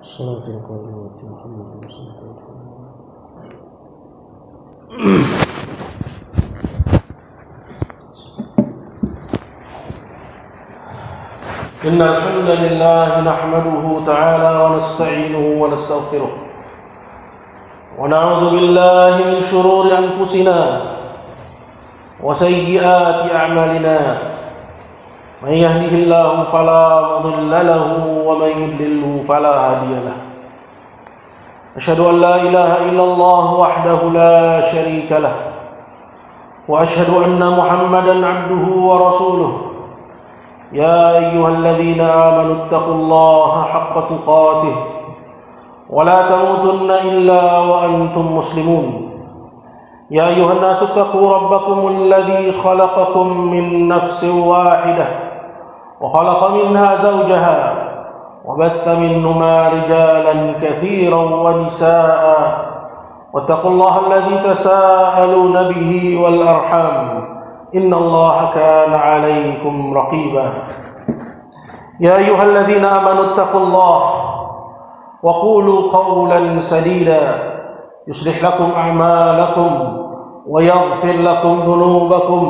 صلاة القائمة محمد صلى الله عليه وسلم. إن الحمد لله نحمده تعالى ونستعينه ونستغفره ونعوذ بالله من شرور أنفسنا وسيئات أعمالنا من يهده الله فلا مضل له ومن يضلل فلا هادي له أشهد أن لا إله إلا الله وحده لا شريك له وأشهد أن محمدا عبده ورسوله يا أيها الذين آمنوا اتقوا الله حق تقاته ولا تموتن إلا وأنتم مسلمون يا أيها الناس اتقوا ربكم الذي خلقكم من نفس واحدة وخلق منها زوجها وبث منهما رجالا كثيرا ونساء واتقوا الله الذي تساءلون به والأرحام إن الله كان عليكم رقيبا يا أيها الذين آمنوا اتقوا الله وقولوا قولا سديدا يصلح لكم أعمالكم ويغفر لكم ذنوبكم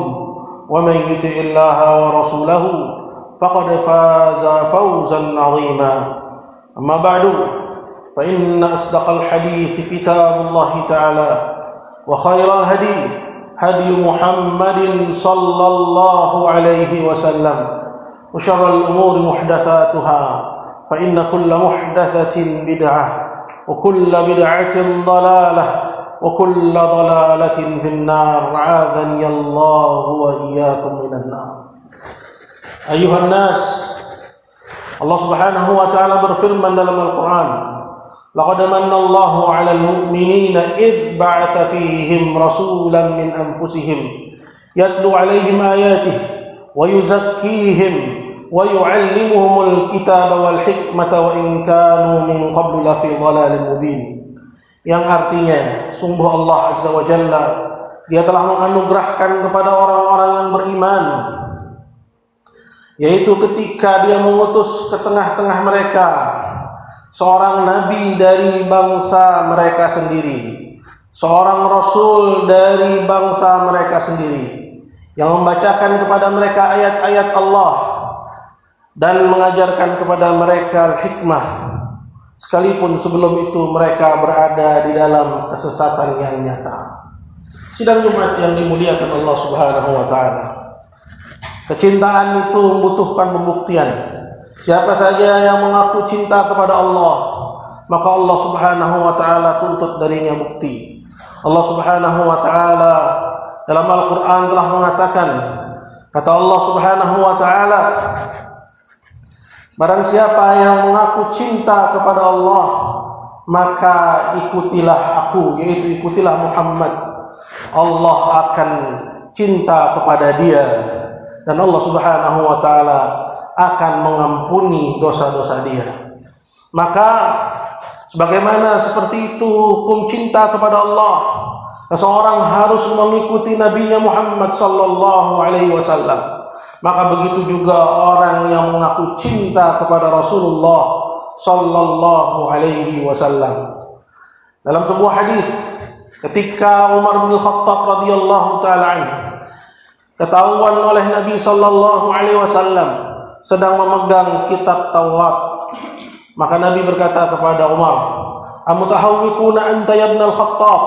ومن يطع الله ورسوله فقد فاز فوزا عظيما أما بعد فإن أصدق الحديث كتاب الله تعالى وخير الهدي هدي محمد صلى الله عليه وسلم وشر الأمور محدثاتها فإن كل محدثة بدعة وكل بدعة ضلالة وكل ضلالة في النار أعاذني الله وإياكم من النار. أيها الناس, Allah Subhanahu wa taala berfirman dalam Al-Qur'an, laqad manna Allahu 'alal mu'minina idh ba'atha fihim rasulan min anfusihim yatlu 'alaihim ayatihi wa yuzakkihim wa yu'allimuhumul kitaba wal hikmata wa in kanu min qablu lafi dhalalin mubin. Yang artinya, sungguh Allah Azza wa Jalla, Dia telah menganugerahkan kepada orang-orang yang beriman, yaitu ketika Dia mengutus ke tengah-tengah mereka seorang nabi dari bangsa mereka sendiri, seorang rasul dari bangsa mereka sendiri, yang membacakan kepada mereka ayat-ayat Allah dan mengajarkan kepada mereka hikmah, sekalipun sebelum itu mereka berada di dalam kesesatan yang nyata. Sidang Jumat yang dimuliakan Allah Subhanahu wa taala, kecintaan itu membutuhkan pembuktian. Siapa saja yang mengaku cinta kepada Allah, maka Allah Subhanahu wa taala tuntut darinya bukti. Allah Subhanahu wa taala dalam Al-Qur'an telah mengatakan, kata Allah Subhanahu wa taala, barang siapa yang mengaku cinta kepada Allah, maka ikutilah aku, yaitu ikutilah Muhammad. Allah akan cinta kepada dia dan Allah Subhanahu wa taala akan mengampuni dosa-dosa dia. Maka sebagaimana seperti itu hukum cinta kepada Allah, seseorang harus mengikuti nabinya Muhammad sallallahu alaihi wasallam. Maka begitu juga orang yang mengaku cinta kepada Rasulullah sallallahu alaihi wasallam. Dalam sebuah hadis, ketika Umar bin Khattab radhiyallahu taala anhu ketahuan oleh Nabi sallallahu alaihi wasallam sedang memegang kitab Taurat, maka Nabi berkata kepada Umar, "Amutahawwikuna anta ya ibn al-Khattab?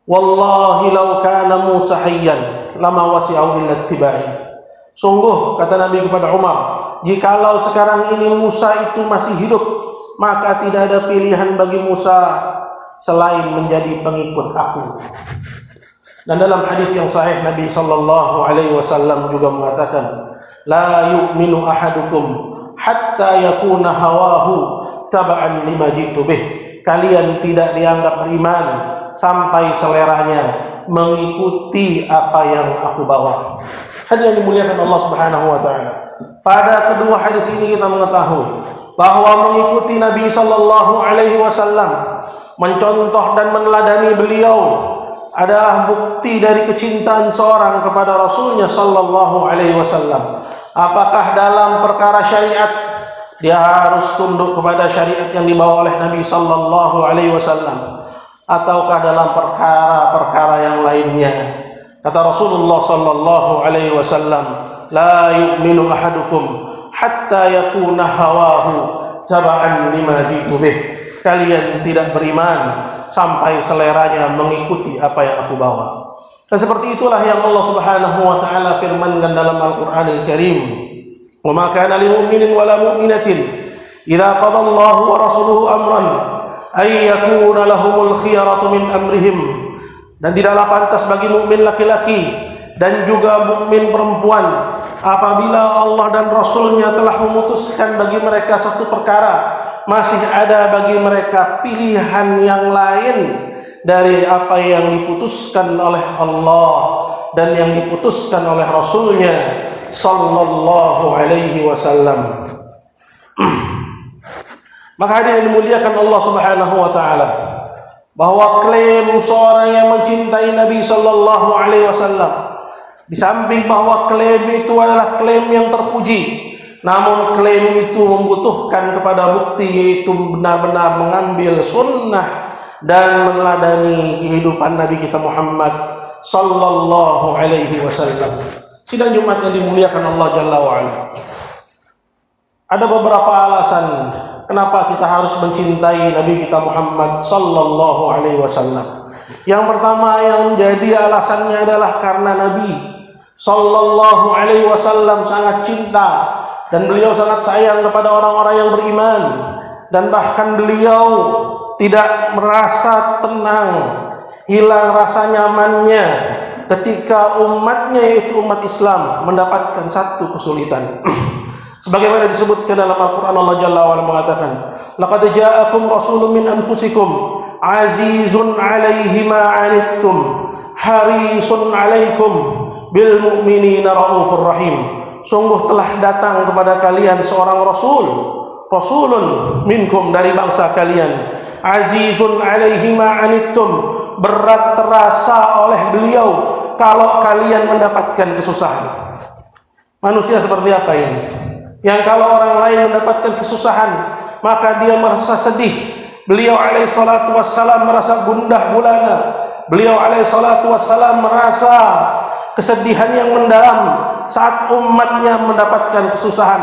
Wallahi law kana Musa hayyan lama wasi'ahu illa ittiba'i." Sungguh, kata Nabi kepada Umar, jikalau sekarang ini Musa itu masih hidup, maka tidak ada pilihan bagi Musa selain menjadi pengikut aku. Dan dalam hadis yang sahih, Nabi sallallahu alaihi wasallam juga mengatakan, la yu'minu ahadukum hatta yakuna hawahu taba'an lima jitu bih. Kalian tidak dianggap beriman sampai seleranya mengikuti apa yang aku bawa. Hadirin yang dimuliakan Allah Subhanahu wa taala, pada kedua hadis ini kita mengetahui bahwa mengikuti Nabi sallallahu alaihi wasallam, mencontoh dan meneladani beliau adalah bukti dari kecintaan seorang kepada Rasulnya sallallahu alaihi wasallam. Apakah dalam perkara syariat dia harus tunduk kepada syariat yang dibawa oleh Nabi sallallahu alaihi wasallam, ataukah dalam perkara-perkara yang lainnya. Kata Rasulullah sallallahu alaihi wasallam, la yu'minu ahadukum hatta yakuna hawahu taba'an lima jitu bih. Kalian tidak beriman sampai seleranya mengikuti apa yang aku bawa. Dan seperti itulah yang Allah Subhanahu wa taala firmankan dalam Al-Qur'anil Karim, "Wa ma kana lil mu'minin wa la mu'minatin idza qada Allahu wa rasuluhu amran ay yakuna lahumul khiyaratu min amrihim." Dan tidaklah pantas bagi mukmin laki-laki dan juga mukmin perempuan apabila Allah dan Rasulnya telah memutuskan bagi mereka satu perkara, masih ada bagi mereka pilihan yang lain dari apa yang diputuskan oleh Allah dan yang diputuskan oleh Rasulnya sallallahu alaihi wasallam. Maka hadirin dimuliakan Allah Subhanahu wa taala, bahwa klaim seorang yang mencintai Nabi sallallahu alaihi wasallam, di samping bahwa klaim itu adalah klaim yang terpuji, namun klaim itu membutuhkan kepada bukti, yaitu benar-benar mengambil sunnah dan meneladani kehidupan Nabi kita Muhammad sallallahu alaihi wasallam. Sidang Jumat yang dimuliakan Allah Jalla wa Ala, ada beberapa alasan kenapa kita harus mencintai Nabi kita Muhammad sallallahu alaihi wasallam. Yang pertama yang menjadi alasannya adalah karena Nabi sallallahu alaihi wasallam sangat cinta dan beliau sangat sayang kepada orang-orang yang beriman, dan bahkan beliau tidak merasa tenang, hilang rasa nyamannya ketika umatnya, yaitu umat Islam, mendapatkan satu kesulitan. Sebagaimana disebutkan dalam Al-Quran, Allah Jalla wa Ala mengatakan, "Laqad ja'akum rasulun min anfusikum azizun 'alaihi ma 'anittum harisun 'alaikum bil mu'minina raufur rahim." Sungguh telah datang kepada kalian seorang rasulun minkum, dari bangsa kalian, azizun 'alaihi ma 'anittum, berat terasa oleh beliau kalau kalian mendapatkan kesusahan. Manusia seperti apa ini? Yang kalau orang lain mendapatkan kesusahan maka dia merasa sedih. Beliau alaihi salatu wassalam merasa gundah gulana. Beliau alaihi salatu wassalam merasa kesedihan yang mendalam saat umatnya mendapatkan kesusahan,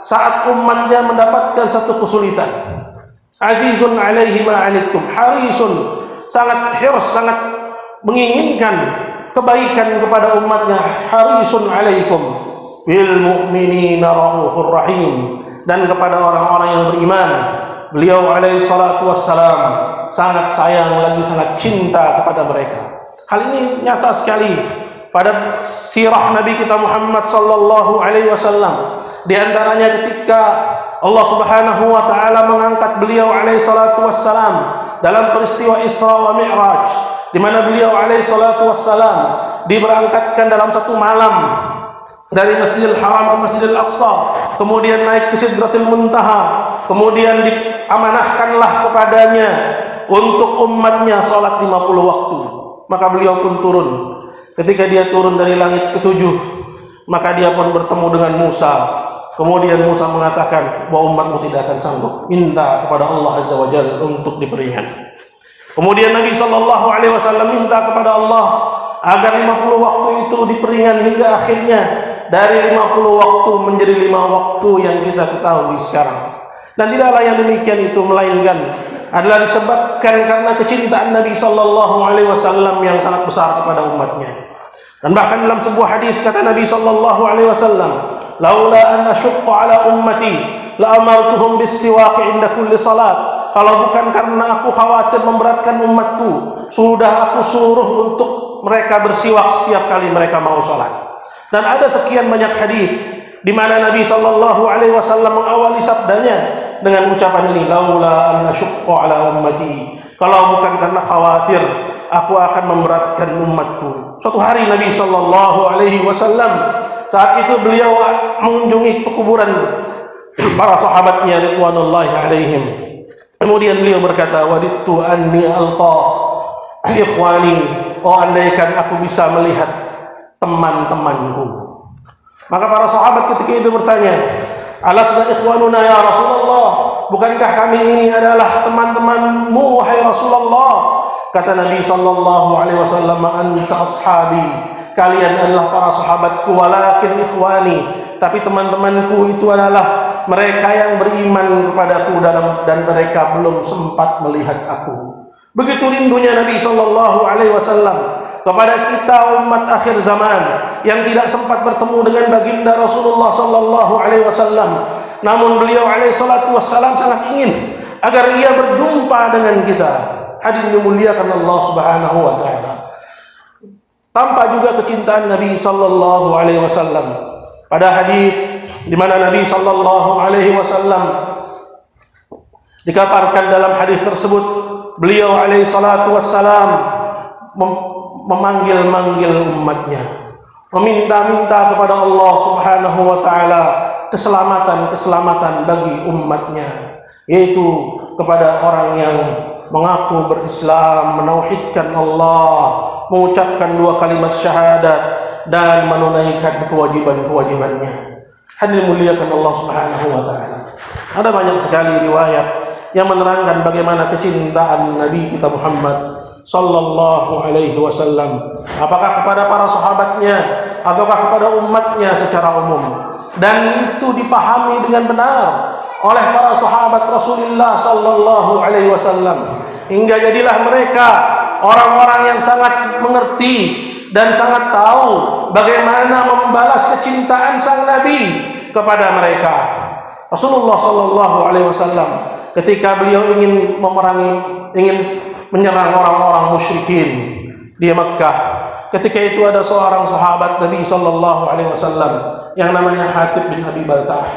saat umatnya mendapatkan satu kesulitan. Azizun alaihi ma anittum, harisun, sangat hirs, sangat menginginkan kebaikan kepada umatnya. Harisun alaikum bil mu'minina raufur rahim, dan kepada orang-orang yang beriman beliau alaihi salatu wassalam sangat sayang lagi sangat cinta kepada mereka. Hal ini nyata sekali pada sirah Nabi kita Muhammad sallallahu alaihi wasallam. Di antaranya ketika Allah Subhanahu wa taala mengangkat beliau alaihi salatu wassalam dalam peristiwa Isra wa Mi'raj, di mana beliau alaihi salatu wassalam diberangkatkan dalam satu malam dari Masjidil Haram ke Masjidil Aqsa, kemudian naik ke Sidratil Muntaha, kemudian diamanahkanlah kepadanya untuk umatnya salat 50 waktu. Maka beliau pun turun. Ketika dia turun dari langit ketujuh, maka dia pun bertemu dengan Musa. Kemudian Musa mengatakan bahwa umatmu tidak akan sanggup, minta kepada Allah Azza wa Jalla untuk diperingan. Kemudian Nabi sallallahu alaihi wasallam minta kepada Allah agar 50 waktu itu diperingan hingga akhirnya dari 50 waktu menjadi 5 waktu yang kita ketahui sekarang. Dan tidaklah yang demikian itu melainkan adalah disebabkan karena kecintaan Nabi sallallahu alaihi wasallam yang sangat besar kepada umatnya. Dan bahkan dalam sebuah hadis kata Nabi sallallahu alaihi wasallam, "Laula an asyqa ala ummati la amartuhum bis-siwak 'inda kulli salat." Kalau bukan karena aku khawatir memberatkan umatku, sudah aku suruh untuk mereka bersiwak setiap kali mereka mau salat. Dan ada sekian banyak hadis di mana Nabi sallallahu alaihi wasallam mengawali sabdanya dengan ucapan ini, "Laula an asyqa ala ummati." Kalau bukan karena khawatir aku akan memberatkan umatku. Suatu hari Nabi sallallahu alaihi wasallam saat itu beliau mengunjungi pekuburan para sahabatnya ridwanullahi alaihim. Kemudian beliau berkata, "Wadittu anni alqa ikhwani." Oh, andaikan aku bisa melihat teman-temanku. Maka para sahabat ketika itu bertanya, Alasna ikhwanuna ya Rasulullah, bukankah kami ini adalah teman-temanmu wahai Rasulullah? Kata Nabi sallallahu alaihi wasallam, anta ashabi, kalian adalah para sahabatku, walakin ikhwani, tapi teman-temanku itu adalah mereka yang beriman kepadaku dan mereka belum sempat melihat aku. Begitu rindunya Nabi sallallahu alaihi wasallam kepada kita umat akhir zaman yang tidak sempat bertemu dengan baginda Rasulullah sallallahu alaihi wasallam. Namun beliau alaihi salatu wassalam sangat ingin agar ia berjumpa dengan kita. Hadirin dimuliakan Allah Subhanahu wa taala. Tampak juga kecintaan Nabi sallallahu alaihi wasallam pada hadis di mana Nabi sallallahu alaihi wasallam dikabarkan dalam hadis tersebut beliau alaihi salatu wassalam memanggil-manggil umatnya, meminta-minta kepada Allah Subhanahu wa taala keselamatan bagi umatnya, yaitu kepada orang yang mengaku berislam, menauhidkan Allah, mengucapkan 2 kalimat syahadat dan menunaikan kewajiban-kewajibannya. Hadirin muliakan Allah Subhanahu wa taala. Ada banyak sekali riwayat yang menerangkan bagaimana kecintaan Nabi kita Muhammad sallallahu alaihi wasallam, apakah kepada para sahabatnya ataukah kepada umatnya secara umum, dan itu dipahami dengan benar oleh para sahabat Rasulullah sallallahu alaihi wasallam, hingga jadilah mereka orang-orang yang sangat mengerti dan sangat tahu bagaimana membalas kecintaan sang Nabi kepada mereka. Rasulullah sallallahu alaihi wasallam ketika beliau ingin menyerang orang-orang musyrikin di Mekkah, ketika itu ada seorang sahabat Nabi sallallahu alaihi wasallam yang namanya Hatib bin Abi Baltah.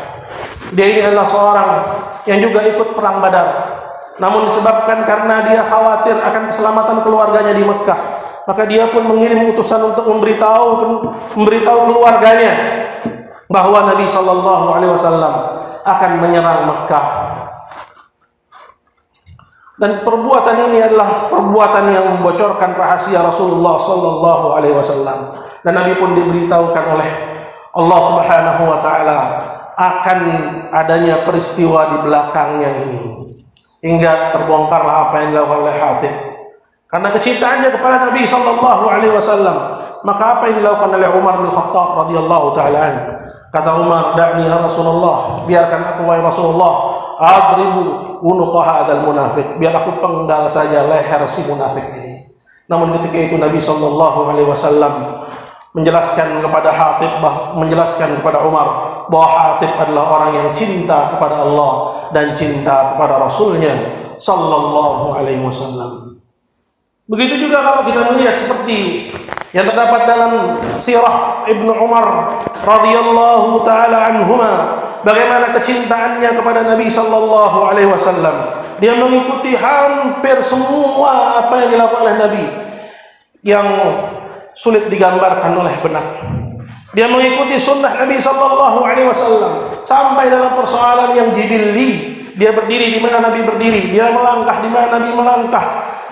Dia ini adalah seorang yang juga ikut perang Badar. Namun disebabkan karena dia khawatir akan keselamatan keluarganya di Mekkah, maka dia pun mengirim utusan untuk memberitahu keluarganya bahwa Nabi sallallahu alaihi wasallam akan menyerang Mekkah. Dan perbuatan ini adalah perbuatan yang membocorkan rahasia Rasulullah sallallahu alaihi wasallam. Dan Nabi pun diberitahukan oleh Allah Subhanahu wa taala akan adanya peristiwa di belakangnya ini. Hingga terbongkarlah apa yang dilakukan oleh Hatib. Karena kecintaannya kepada Nabi sallallahu alaihi wasallam, maka apa yang dilakukan oleh Umar bin Khattab radhiyallahu taala anhu? Kata Umar, "Da'ni ya Rasulullah, biarkan aku wahai Rasulullah, adribu unuqa hadzal munafiq, biar aku penggal saja leher si munafik ini." Namun ketika itu Nabi sallallahu alaihi wasallam menjelaskan kepada Hatib, menjelaskan kepada Umar bahwa Hatib adalah orang yang cinta kepada Allah dan cinta kepada Rasulnya sallallahu alaihi wasallam. Begitu juga kalau kita melihat seperti yang terdapat dalam sirah Ibnu Umar radhiyallahu taala anhuma, bagaimana kecintaannya kepada Nabi sallallahu alaihi wasallam. Dia mengikuti hampir semua apa yang dilakukan oleh Nabi yang sulit digambarkan oleh benak. Dia mengikuti sunnah Nabi sallallahu alaihi wasallam sampai dalam persoalan yang jibilli. Dia berdiri di mana Nabi berdiri, dia melangkah di mana Nabi melangkah,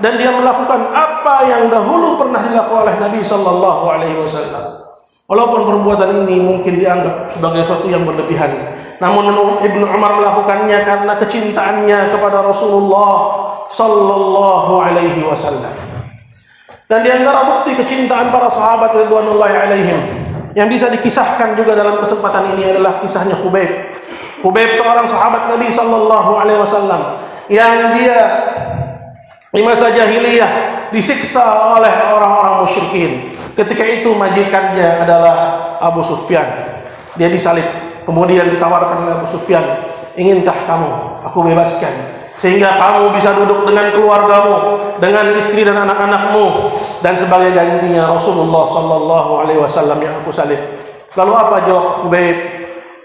dan dia melakukan apa yang dahulu pernah dilakukan oleh Nabi sallallahu alaihi wasallam. Walaupun perbuatan ini mungkin dianggap sebagai sesuatu yang berlebihan, namun Ibnu Umar melakukannya karena kecintaannya kepada Rasulullah sallallahu alaihi wasallam. Dan di antara bukti kecintaan para sahabat ridwanullahi alaihim yang bisa dikisahkan juga dalam kesempatan ini adalah kisahnya Khubayb. Khubayb seorang sahabat Nabi sallallahu alaihi wasallam yang dia di masa jahiliyah disiksa oleh orang-orang musyrikin. Ketika itu majikannya adalah Abu Sufyan. Dia disalib, kemudian ditawarkan oleh Abu Sufyan, "Inginkah kamu aku bebaskan sehingga kamu bisa duduk dengan keluargamu, dengan istri dan anak-anakmu, dan sebagai gantinya Rasulullah sallallahu alaihi wasallam yang aku salib?" Lalu apa jawab Khubayb?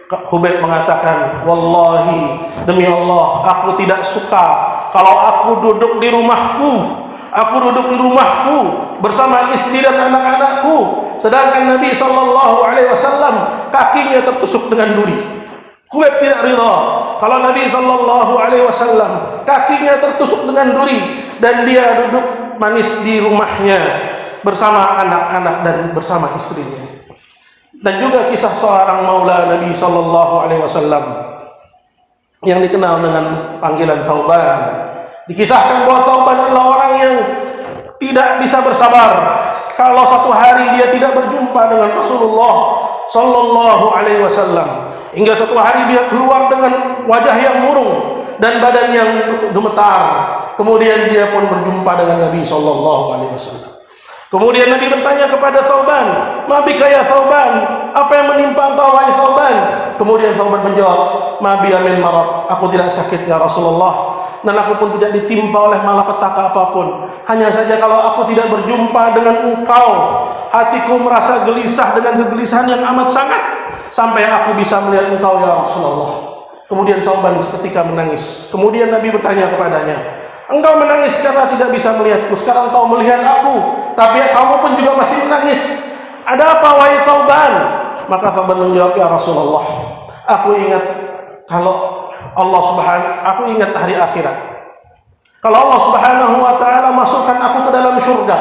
Khubayb mengatakan, "Wallahi, demi Allah, aku tidak suka kalau aku duduk di rumahku bersama istri dan anak-anakku, sedangkan Nabi sallallahu alaihi wasallam kakinya tertusuk dengan duri." Khubayb tidak rida kalau Nabi sallallahu alaihi wasallam kakinya tertusuk dengan duri dan dia duduk manis di rumahnya bersama anak-anak dan bersama istrinya. Dan juga kisah seorang maula Nabi sallallahu alaihi wasallam yang dikenal dengan panggilan Thauban. Dikisahkan bahwa Thauban adalah orang yang tidak bisa bersabar kalau satu hari dia tidak berjumpa dengan Rasulullah sallallahu alaihi wasallam, hingga satu hari dia keluar dengan wajah yang murung dan badan yang gemetar. Kemudian dia pun berjumpa dengan Nabi sallallahu alaihi wasallam. Kemudian Nabi bertanya kepada Thauban, "Ma bika ya Thauban? Apa yang menimpa engkau wahai Thauban?" Kemudian Thauban menjawab, "Ma bi min marad." Aku tidak sakit ya Rasulullah, dan aku pun tidak ditimpa oleh malapetaka apapun. Hanya saja kalau aku tidak berjumpa dengan engkau, hatiku merasa gelisah dengan kegelisahan yang amat sangat, sampai aku bisa melihat engkau ya Rasulullah. Kemudian Thauban seketika menangis. Kemudian Nabi bertanya kepadanya, "Engkau menangis karena tidak bisa melihatku. Sekarang kau melihat aku, tapi kamu pun juga masih menangis. Ada apa wahai Thauban?" Maka Thauban menjawab, "Ya Rasulullah, aku ingat kalau aku ingat hari akhirat. Kalau Allah Subhanahu wa taala masukkan aku ke dalam surga,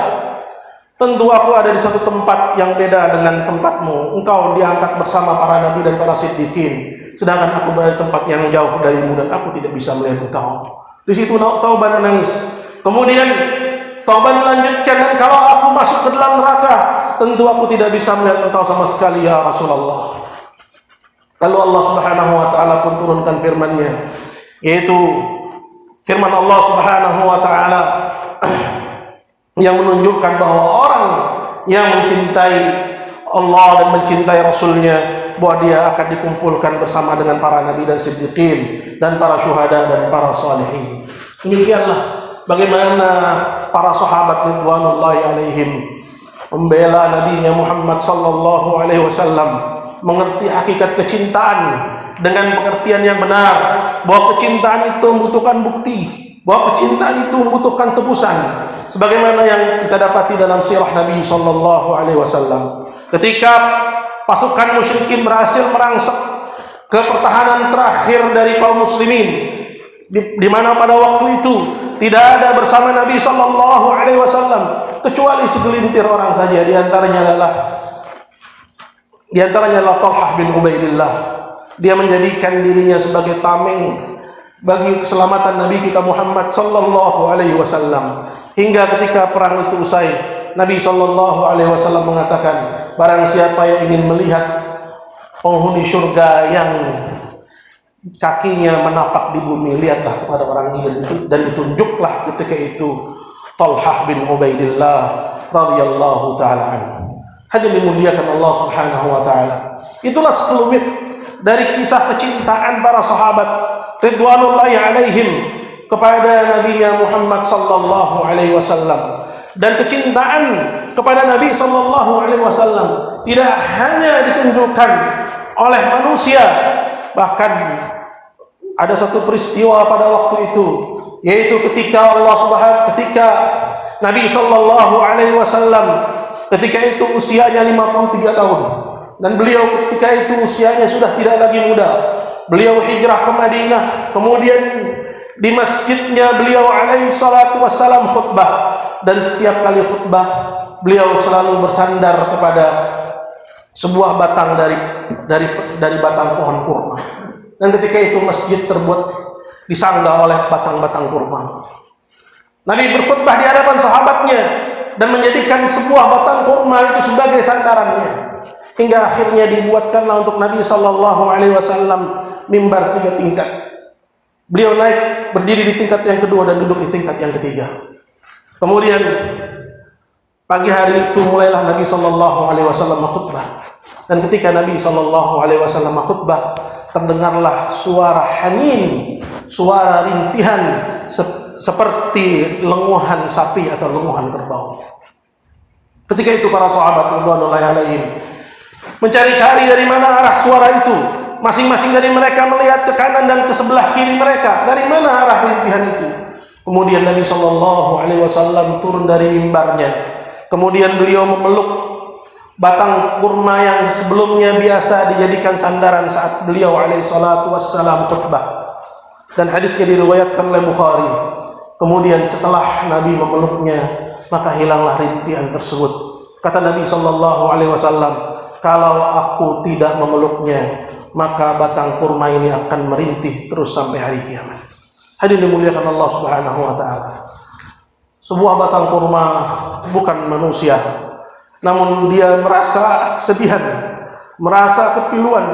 tentu aku ada di satu tempat yang beda dengan tempatmu. Engkau diangkat bersama para nabi dan para siddiqin, sedangkan aku berada di tempat yang jauh darimu dan aku tidak bisa melihat engkau." Di situ Thauban menangis. Kemudian Thauban melanjutkan, "Dan kalau aku masuk ke dalam neraka, tentu aku tidak bisa melihat engkau sama sekali ya Rasulullah." Lalu Allah Subhanahu wa taala pun turunkan firman-Nya, yaitu firman Allah Subhanahu wa taala yang menunjukkan bahwa orang yang mencintai Allah dan mencintai Rasul-Nya, bahwa dia akan dikumpulkan bersama dengan para nabi dan siddiqin dan para syuhada dan para salihin. Demikianlah bagaimana para sahabat ridwanullahi alaihim membela nabinya Muhammad sallallahu alaihi wasallam, mengerti hakikat kecintaan dengan pengertian yang benar, bahwa kecintaan itu membutuhkan bukti, bahwa kecintaan itu membutuhkan tebusan, sebagaimana yang kita dapati dalam sirah Nabi sallallahu alaihi wasallam. Ketika pasukan musyrikin berhasil merangsek ke pertahanan terakhir dari kaum muslimin, di mana pada waktu itu tidak ada bersama Nabi sallallahu alaihi wasallam kecuali segelintir orang saja, di antaranya adalah Talhah bin Ubaidillah. Dia menjadikan dirinya sebagai tameng bagi keselamatan Nabi kita Muhammad sallallahu alaihi wasallam. Hingga ketika perang itu usai, Nabi sallallahu alaihi wasallam mengatakan, "Barang siapa yang ingin melihat penghuni surga yang kakinya menapak di bumi, lihatlah kepada orang ini." Dan ditunjuklah ketika itu Talhah bin Ubaidillah radhiyallahu taala anhu. Hanya dimuliakan Allah Subhanahu wa taala. Itulah sekelumit dari kisah kecintaan para sahabat ridwanullahi alaihim kepada Nabi Muhammad sallallahu alaihi wasallam. Dan kecintaan kepada Nabi sallallahu alaihi wasallam tidak hanya ditunjukkan oleh manusia, bahkan ada satu peristiwa pada waktu itu, yaitu ketika Nabi sallallahu alaihi wasallam ketika itu usianya 53 tahun, dan beliau ketika itu usianya sudah tidak lagi muda. Beliau hijrah ke Madinah, kemudian di masjidnya beliau alaihi salatu wassalam khutbah, dan setiap kali khutbah beliau selalu bersandar kepada sebuah batang dari batang pohon kurma. Dan ketika itu masjid terbuat disanggah oleh batang-batang kurma. Nabi berkhutbah di hadapan sahabatnya dan menjadikan sebuah batang kurma itu sebagai sandarannya, hingga akhirnya dibuatkanlah untuk Nabi sallallahu alaihi wasallam mimbar 3 tingkat. Beliau naik berdiri di tingkat yang kedua dan duduk di tingkat yang ketiga. Kemudian pagi hari itu mulailah Nabi sallallahu alaihi wasallam khutbah, dan ketika Nabi sallallahu alaihi wasallam khutbah, terdengarlah suara hanin, suara rintihan seperti lenguhan sapi atau lenguhan kerbau. Ketika itu para sahabat radhiyallahu alaihim mencari-cari dari mana arah suara itu. Masing-masing dari mereka melihat ke kanan dan ke sebelah kiri mereka, dari mana arah rintihan itu. Kemudian Nabi sallallahu alaihi wasallam turun dari mimbarnya. Kemudian beliau memeluk batang kurma yang sebelumnya biasa dijadikan sandaran saat beliau alaihi salatu wassalam khutbah. Dan hadisnya diriwayatkan oleh Bukhari. Kemudian setelah Nabi memeluknya, maka hilanglah rintihan tersebut. Kata Nabi sallallahu alaihi wasallam, kalau aku tidak memeluknya, maka batang kurma ini akan merintih terus sampai hari kiamat. Hadirin dimuliakan Allah Subhanahu wa taala. Sebuah batang kurma bukan manusia, namun dia merasa kesedihan, merasa kepiluan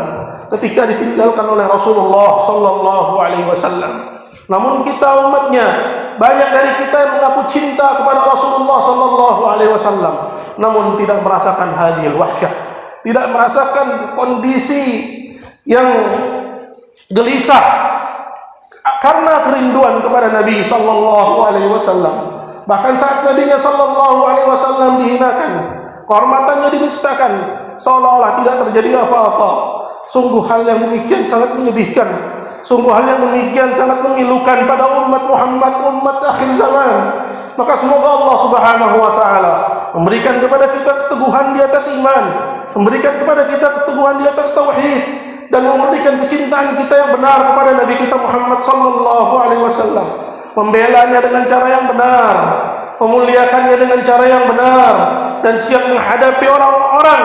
ketika ditinggalkan oleh Rasulullah sallallahu alaihi wasallam. Namun kita umatnya, banyak dari kita yang mengaku cinta kepada Rasulullah sallallahu alaihi wasallam, namun tidak merasakan hadhil wahsyah, tidak merasakan kondisi yang gelisah karena kerinduan kepada Nabi sallallahu alaihi wasallam. Bahkan saat Nabinya sallallahu alaihi wasallam dihinakan, kehormatannya dinistakan, seolah-olah tidak terjadi apa-apa. Sungguh hal yang demikian sangat menyedihkan. Sungguh hal yang demikian sangat memilukan pada umat Muhammad, umat akhir zaman. Maka semoga Allah Subhanahu wa taala memberikan kepada kita keteguhan di atas iman, memberikan kepada kita keteguhan di atas tauhid, dan memberikan kecintaan kita yang benar kepada Nabi kita Muhammad sallallahu alaihi wasallam, membelanya dengan cara yang benar, memuliakannya dengan cara yang benar, dan siap menghadapi orang-orang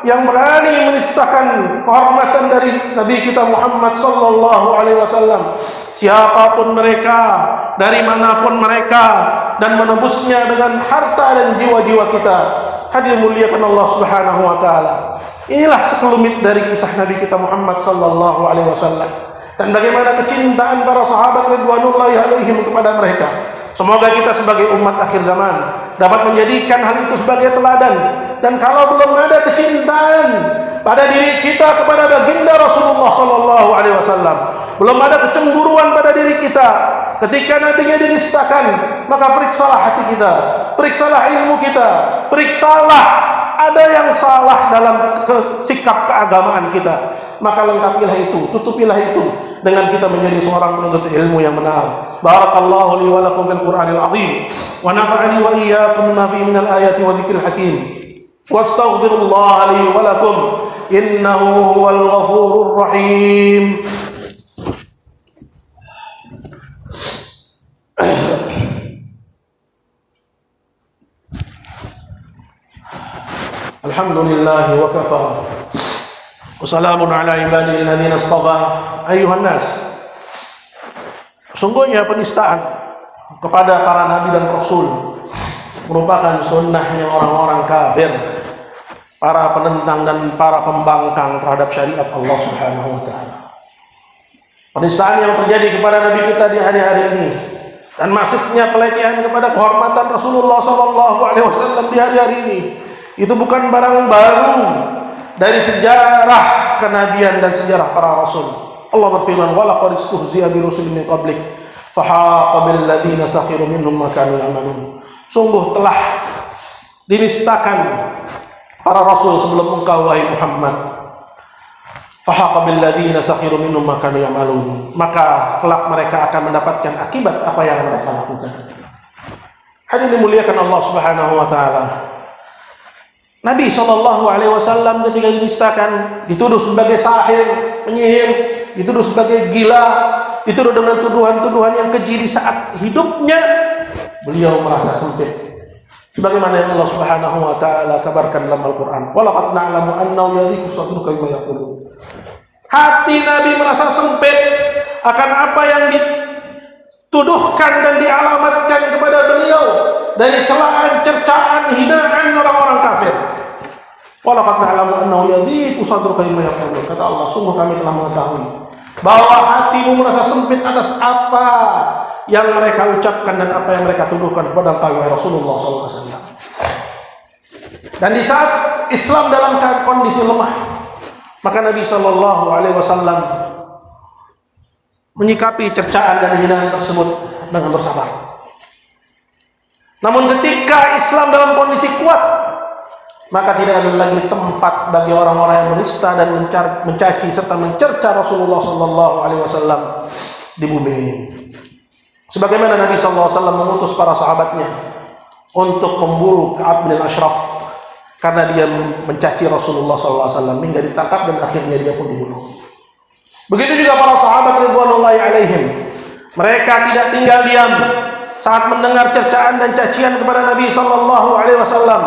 yang berani menistakan kehormatan dari Nabi kita Muhammad sallallahu alaihi wasallam, siapapun mereka, dari manapun mereka, dan menebusnya dengan harta dan jiwa-jiwa kita. Hadirin muliakan Allah Subhanahu wa taala. Inilah sekelumit dari kisah Nabi kita Muhammad sallallahu alaihi wasallam, dan bagaimana kecintaan para sahabat ridwanullahi alaihim kepada mereka. Semoga kita sebagai umat akhir zaman dapat menjadikan hal itu sebagai teladan. Dan kalau belum ada kecintaan pada diri kita kepada baginda Rasulullah sallallahu alaihi wasallam, belum ada kecemburuan pada diri kita ketika nabinya dinistakan, maka periksalah hati kita, periksalah ilmu kita, periksalah ada yang salah dalam sikap keagamaan kita. Maka lengkapilah itu, tutupilah itu dengan kita menjadi seorang penuntut ilmu yang benar. Barakallahu li wa lakum fil Qur'anil azim, wa nafa'ani wa iyyakum bima fihi minal ayati wa dzikril hakim. Wastaghfirullah li wa lakum innahu huwal ghafurur rahim. Alhamdulillah wa kafa. Wassalamun ala ibadihi alladhina istafa. Ayuhan nas, sungguhnya penistaan kepada para nabi dan rasul merupakan sunnahnya orang-orang kafir, para penentang dan para pembangkang terhadap syariat Allah Subhanahu wa taala. Penistaan yang terjadi kepada nabi kita di hari-hari ini dan masifnya pelecehan kepada kehormatan Rasulullah sallallahu alaihi wasallam di hari-hari ini, itu bukan barang baru dari sejarah kenabian dan sejarah para rasul. Allah berfirman, "Wa laqad istuhzi'a bi rusulin min qablik, fahaqa bil ladzina sakhiru minhum ma kanu ya'malun." Sungguh telah dinistakan para rasul sebelum engkau wahai Muhammad. Fahaqa bil ladzina sakhiru minhum ma kanu ya'malun. Maka kelak mereka akan mendapatkan akibat apa yang mereka lakukan. Hadirin dimuliakan Allah Subhanahu wa taala. Nabi sallallahu alaihi wasallam ketika dinistakan dituduh sebagai sahir, penyihir, dituduh sebagai gila, dituduh dengan tuduhan-tuduhan yang keji di saat hidupnya. Beliau merasa sempit. Sebagaimana yang Allah Subhanahu wa taala kabarkan dalam Al-Qur'an, "Wa laqad na'lamu annahu yadhiqu sadruka bima yaqulun." Hati Nabi merasa sempit akan apa yang dituduhkan dan dialamatkan kepada beliau dari celaan, cercaan, hinaan orang-orang kafir. Wa laqad na'lamu annahu yadhiqu sadruka bima yaqulun. Kata Allah, sungguh kami telah mengetahui bahwa hatimu merasa sempit atas apa yang mereka ucapkan dan apa yang mereka tuduhkan kepada engkau Rasulullah SAW. Dan di saat Islam dalam kondisi lemah, maka Nabi SAW menyikapi cercaan dan hinaan tersebut dengan bersabar. Namun ketika Islam dalam kondisi kuat, maka tidak ada lagi tempat bagi orang-orang yang menista dan mencaci serta mencerca Rasulullah SAW di bumi ini. Sebagaimana Nabi SAW mengutus para sahabatnya untuk memburu Ka'ab bin Ashraf karena dia mencaci Rasulullah SAW hingga ditangkap dan akhirnya dia pun dibunuh. Begitu juga para sahabat ridwanullahi alaihim, mereka tidak tinggal diam saat mendengar cercaan dan cacian kepada Nabi sallallahu alaihi wasallam.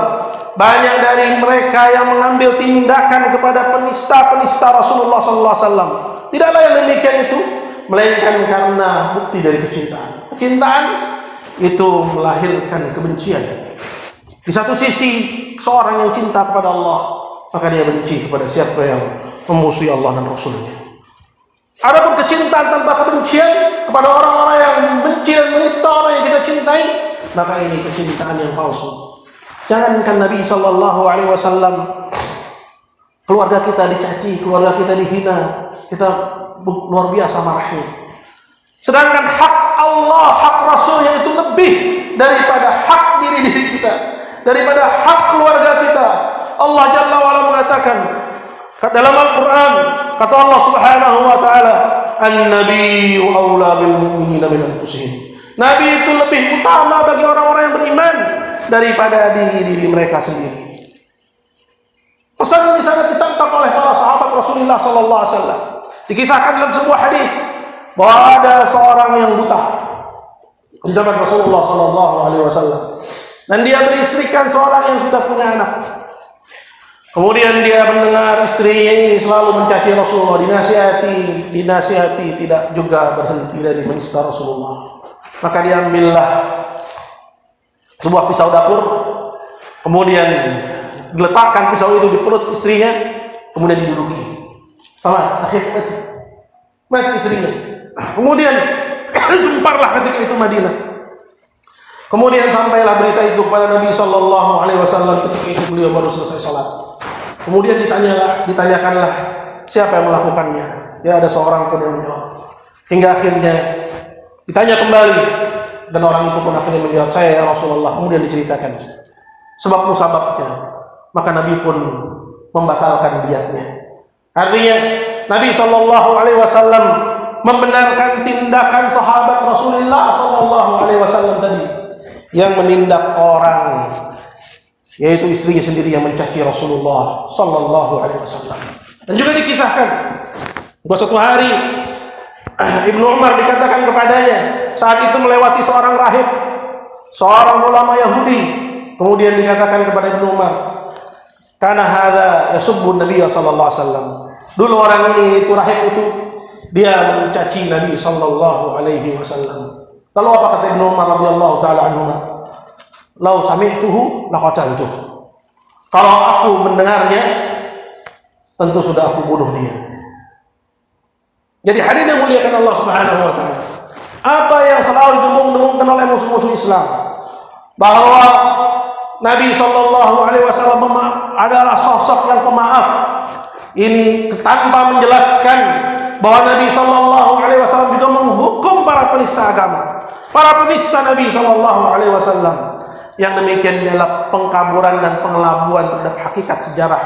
Banyak dari mereka yang mengambil tindakan kepada penista-penista Rasulullah sallallahu alaihi wasallam. Tidaklah yang demikian itu, melainkan karena bukti dari kecintaan. Kecintaan itu melahirkan kebencian. Di satu sisi, seorang yang cinta kepada Allah, maka dia benci kepada siapa yang memusuhi Allah dan Rasulnya. Adapun kecintaan tanpa kebencian kepada orang-orang yang benci dan menista orang yang kita cintai, maka ini kecintaan yang palsu. Jangankan Nabi sallallahu alaihi wasallam, keluarga kita dicaci, keluarga kita dihina, kita luar biasa marahnya. Sedangkan hak Allah, hak Rasulnya itu lebih daripada hak diri kita, daripada hak keluarga kita. Allah Jalla wa'ala mengatakan dalam Al-Quran, kata Allah Subhanahu wa ta'ala, An-Nabiyyu awla bil mu'minina min anfusihim. Nabi itu lebih utama bagi orang-orang yang beriman daripada diri-diri mereka sendiri. Pesan ini sangat ditangkap oleh para sahabat Rasulullah sallallahu alaihi wasallam. Dikisahkan dalam sebuah hadis bahwa ada seorang yang buta di zaman Rasulullah sallallahu alaihi wasallam, dan dia beristrikan seorang yang sudah punya anak. Kemudian dia mendengar istrinya ini selalu mencaci Rasulullah, dinasihati tidak juga berhenti dari menista Rasulullah. Maka dia ambillah sebuah pisau dapur, kemudian diletakkan pisau itu di perut istrinya, kemudian diduduki. Akhirnya mati istrinya. Kemudian gemparlah ketika itu Madinah. Kemudian sampailah berita itu kepada Nabi sallallahu alaihi wasallam ketika itu beliau baru selesai salat. Kemudian ditanyakanlah siapa yang melakukannya. Tidak ada seorang pun yang menjawab. Hingga akhirnya ditanya kembali, dan orang itu pun akhirnya menjawab, saya ya Rasulullah. Kemudian diceritakan sebab musababnya, maka Nabi pun membatalkan diatnya. Artinya Nabi sallallahu alaihi wasallam membenarkan tindakan sahabat Rasulullah sallallahu alaihi wasallam tadi yang menindak orang, yaitu istrinya sendiri yang mencaci Rasulullah sallallahu alaihi wasallam. Dan juga dikisahkan bahwa suatu hari Ibnu Umar dikatakan kepadanya saat itu melewati seorang rahib, seorang ulama Yahudi. Kemudian dikatakan kepada Ibnu Umar, "Kana hadza yasubbu Nabi sallallahu alaihi wasallam." Dulu orang ini, itu rahib itu, dia mencaci Nabi sallallahu alaihi wasallam. Lalu apa kata Ibnu Umar radhiyallahu taala anhu? "Lau sami'tuhu laqataltuh." Kalau aku mendengarnya, tentu sudah aku bunuh dia. Jadi hadirin yang muliakan Allah Subhanahu wa taala, apa yang selalu didengung-dengungkan oleh musuh-musuh Islam, bahwa Nabi sallallahu alaihi wasallam adalah sosok yang pemaaf, ini tanpa menjelaskan bahwa Nabi sallallahu alaihi wasallam juga menghukum para penista agama, para penista Nabi sallallahu alaihi wasallam. Yang demikian adalah pengkaburan dan pengelabuan terhadap hakikat sejarah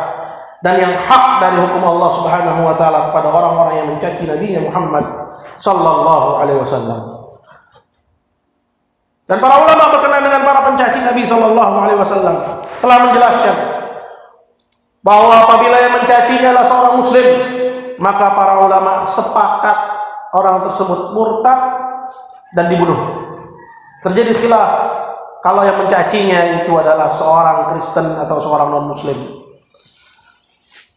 dan yang hak dari hukum Allah Subhanahu wa taala kepada orang-orang yang mencaci Nabi Muhammad sallallahu alaihi wasallam. Dan para ulama berkenaan dengan para pencaci Nabi sallallahu alaihi wasallam telah menjelaskan bahwa apabila yang mencacinya adalah seorang muslim, maka para ulama sepakat orang tersebut murtad dan dibunuh. Terjadi khilaf kalau yang mencacinya itu adalah seorang Kristen atau seorang non-Muslim.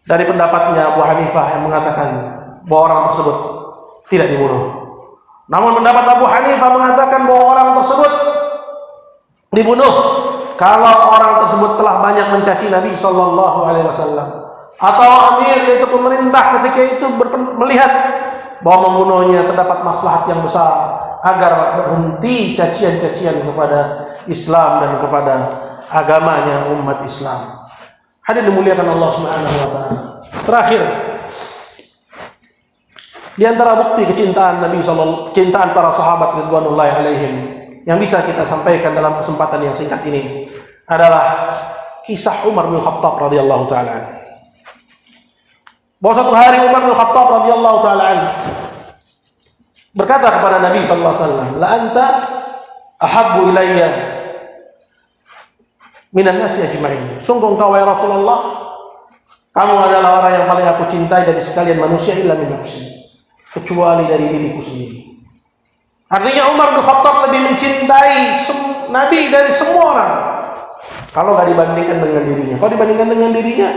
Dari pendapatnya Abu Hanifah yang mengatakan bahwa orang tersebut tidak dibunuh. Namun pendapat Abu Hanifah mengatakan bahwa orang tersebut dibunuh kalau orang tersebut telah banyak mencaci Nabi sallallahu alaihi wasallam, atau amir, yaitu pemerintah ketika itu melihat bahwa membunuhnya terdapat maslahat yang besar agar berhenti cacian-cacian kepada Islam dan kepada agamanya umat Islam. Hadirin dimuliakan Allah Subhanahu wa taala. Terakhir, di antara bukti kecintaan Nabi sallallahu, kecintaan para sahabat ridwanullahi alaihim yang bisa kita sampaikan dalam kesempatan yang singkat ini adalah kisah Umar bin Khattab radhiyallahu taala. Bahwa suatu hari Umar bin Khattab radhiyallahu taala berkata kepada Nabi sallallahu alaihi wasallam, "La anta ahabbu ilayya minan nasi ajma'in." Sungguh engkau ya Rasulullah, kamu adalah orang yang paling aku cintai dari sekalian manusia illa min nafsi, kecuali dari diriku sendiri. Artinya Umar bin Khattab lebih mencintai Nabi dari semua orang. Kalau nggak dibandingkan dengan dirinya. Kalau dibandingkan dengan dirinya,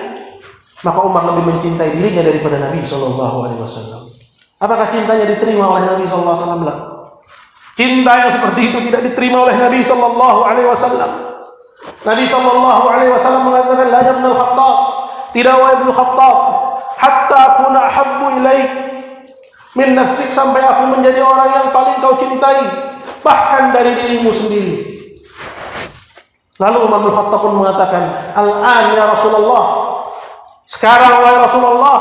maka Umar lebih mencintai dirinya daripada Nabi SAW. Apakah cintanya diterima oleh Nabi SAW? Cinta yang seperti itu tidak diterima oleh Nabi SAW. Nabi SAW mengatakan, la ibn al-Khattab, tidak wahai ibn Khattab, hatta kuna habbu ilaik min nafsik, sampai aku menjadi orang yang paling kau cintai bahkan dari dirimu sendiri. Lalu Umar bin Khattab pun mengatakan, al-an ya Rasulullah, sekarang wahai Rasulullah,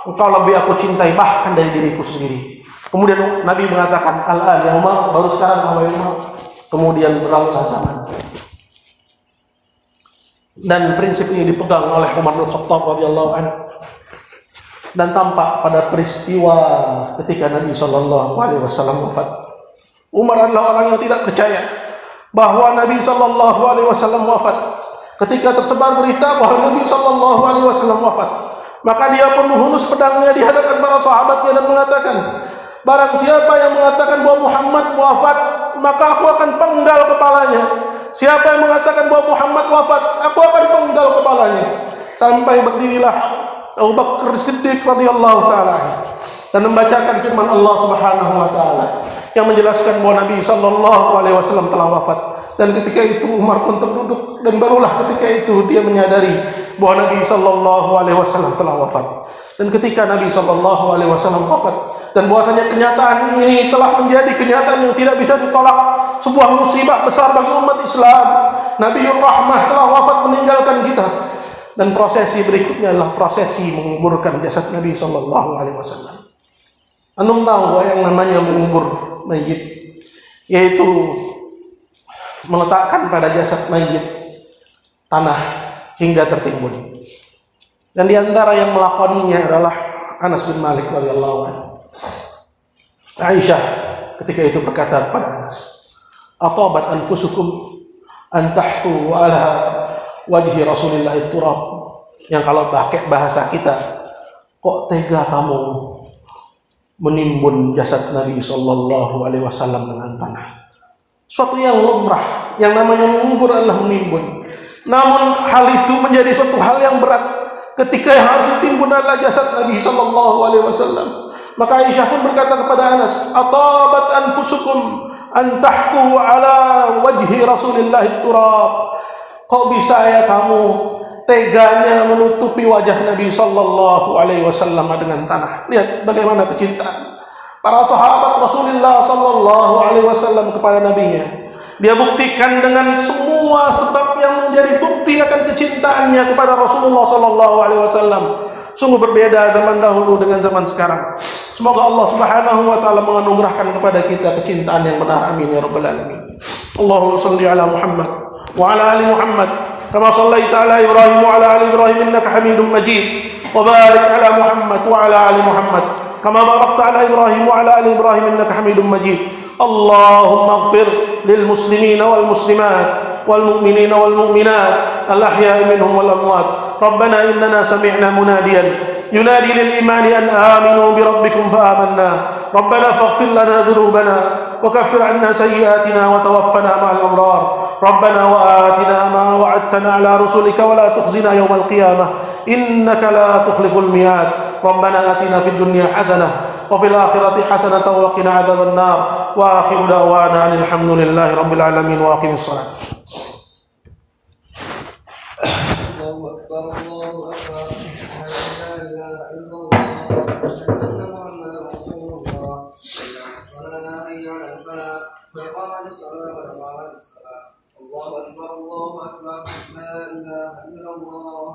engkau lebih aku cintai bahkan dari diriku sendiri. Kemudian Nabi mengatakan, al-an ya Umar, baru sekarang wahai Umar. Kemudian berlalulah zaman. Dan prinsip ini dipegang oleh Umar bin Khattab radhiyallahu anhu. Dan tampak pada peristiwa ketika Nabi SAW wafat. Umar adalah orang yang tidak percaya bahwa Nabi SAW wafat. Ketika tersebar berita bahwa Nabi SAW wafat, maka dia pun menghunus pedangnya di hadapan para sahabatnya dan mengatakan, barang siapa yang mengatakan bahwa Muhammad wafat, maka aku akan penggal kepalanya. Siapa yang mengatakan bahwa Muhammad wafat, aku akan penggal kepalanya. Sampai berdirilah Abu Bakar Siddiq radhiyallahu taala dan membacakan firman Allah Subhanahu wa taala yang menjelaskan bahwa Nabi SAW telah wafat. Dan ketika itu Umar pun terduduk, dan barulah ketika itu dia menyadari bahwa Nabi SAW telah wafat. Dan ketika Nabi SAW wafat, dan bahwasanya kenyataan ini telah menjadi kenyataan yang tidak bisa ditolak, sebuah musibah besar bagi umat Islam. Nabiul Rahmah telah wafat meninggalkan kita. Dan prosesi berikutnya adalah prosesi menguburkan jasad Nabi SAW. Antum tahu yang namanya mengubur mayit, yaitu meletakkan pada jasad mayit tanah hingga tertimbun. Dan di antara yang melakoninya adalah Anas bin Malik radhiyallahu anhu. Aisyah ketika itu berkata kepada Anas, "Atabat anfusukum an tahfu ala wajhi Rasulillah turab." Yang kalau pakai bahasa kita, kok tega kamu menimbun jasad Nabi SAW dengan tanah? Suatu yang lumrah, yang namanya mengubur adalah menimbun. Namun hal itu menjadi suatu hal yang berat ketika yang harus ditimbun adalah jasad Nabi SAW. Maka Aisyah pun berkata kepada Anas, "Atabat anfusukum an tahtu ala wajhi Rasulillah turab." Kok bisa ya kamu teganya menutupi wajah Nabi SAW dengan tanah? Lihat bagaimana kecintaan para sahabat Rasulullah SAW kepada nabinya. Dia buktikan dengan semua sebab yang menjadi bukti akan kecintaannya kepada Rasulullah SAW. Sungguh berbeda zaman dahulu dengan zaman sekarang. Semoga Allah Subhanahu wa taala menganugerahkan kepada kita kecintaan yang benar. Amin ya rabbal alamin. Allahumma shalli ala Muhammad wa ala ali Muhammad kama shallaita ala Ibrahim wa ala ali Ibrahim innaka Hamidum Majid. Wa barik ala Muhammad wa ala ali Muhammad kama barakta ala Ibrahim wa ala ali Ibrahim innaka Hamidum Majid. Allahumma ighfir lil muslimina wal muslimat والمؤمنين والمؤمنات الأحياء منهم والأموات. ربنا إننا سمعنا مناديا ينادي للإيمان أن آمنوا بربكم فآمنا. ربنا فاغفر لنا ذنوبنا وكفر عنا سيئاتنا وتوفنا مع الأبرار. ربنا وآتنا ما وعدتنا على رسلك ولا تخزنا يوم القيامة إنك لا تخلف الميعاد. ربنا آتنا في الدنيا حسنة وفي الآخرة حسنة وقنا عذاب النار. وآخر دعوانا أن الحمد لله رب العالمين وأقم الصلاة. الله أكبر الله أكبر لا إله إلا الله أشهد أن محمدا رسول الله. الصلاة حي على الفلاح وإقامة الصلاة وإقامة الصلاة. الله أكبر الله أكبر لا إله إلا الله.